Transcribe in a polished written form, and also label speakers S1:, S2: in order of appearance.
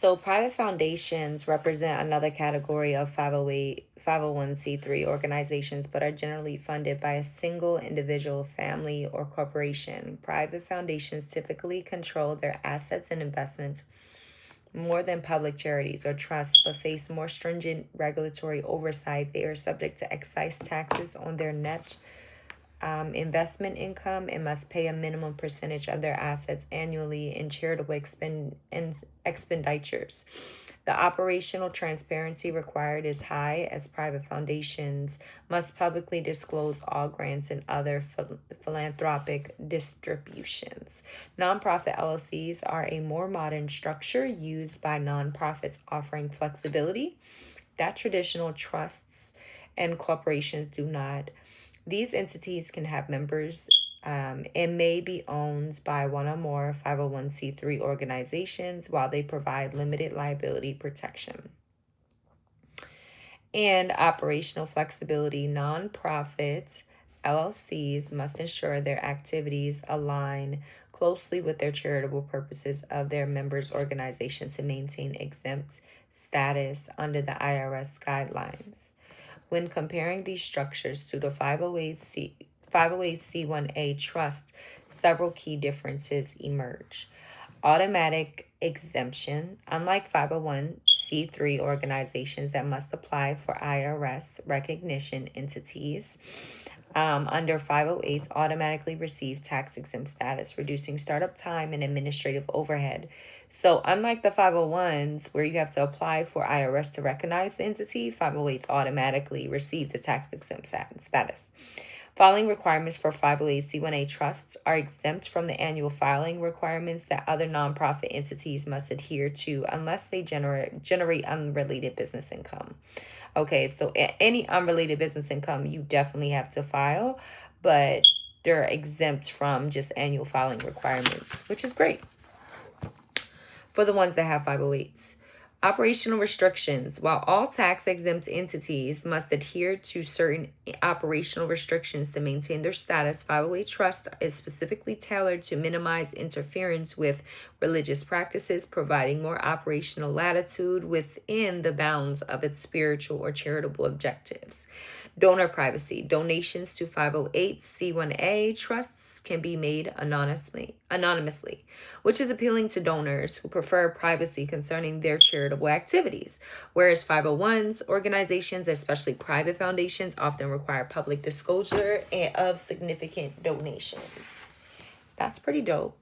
S1: So private foundations represent another category of 508, 501c3 organizations, but are generally funded by a single individual, family, or corporation. Private foundations typically control their assets and investments more than public charities or trusts, but face more stringent regulatory oversight. They are subject to excise taxes on their net investment income and must pay a minimum percentage of their assets annually in charitable expenditures. The operational transparency required is high, as private foundations must publicly disclose all grants and other philanthropic distributions. Nonprofit LLCs are a more modern structure used by nonprofits, offering flexibility that traditional trusts and corporations do not. These entities can have members and may be owned by one or more 501c3 organizations while they provide limited liability protection. And operational flexibility. Nonprofit LLCs must ensure their activities align closely with their charitable purposes of their members' organization to maintain exempt status under the IRS guidelines. When comparing these structures to the 508c1A trust, several key differences emerge. Automatic exemption. Unlike 501c3 organizations that must apply for IRS recognition, entities under 508s automatically receive tax exempt status, reducing startup time and administrative overhead. So unlike the 501s where you have to apply for IRS to recognize the entity, 508s automatically receive the tax exempt status. Filing requirements for 508c1A trusts are exempt from the annual filing requirements that other nonprofit entities must adhere to unless they generate unrelated business income. Okay, so any unrelated business income, you definitely have to file, but they're exempt from just annual filing requirements, which is great for the ones that have 508s. Operational restrictions. While all tax-exempt entities must adhere to certain operational restrictions to maintain their status, 508 Trust is specifically tailored to minimize interference with religious practices, providing more operational latitude within the bounds of its spiritual or charitable objectives. Donor privacy. Donations to 508c1A trusts can be made anonymously, which is appealing to donors who prefer privacy concerning their charitable activities, whereas 501s organizations, especially private foundations, often require public disclosure of significant donations. That's pretty dope.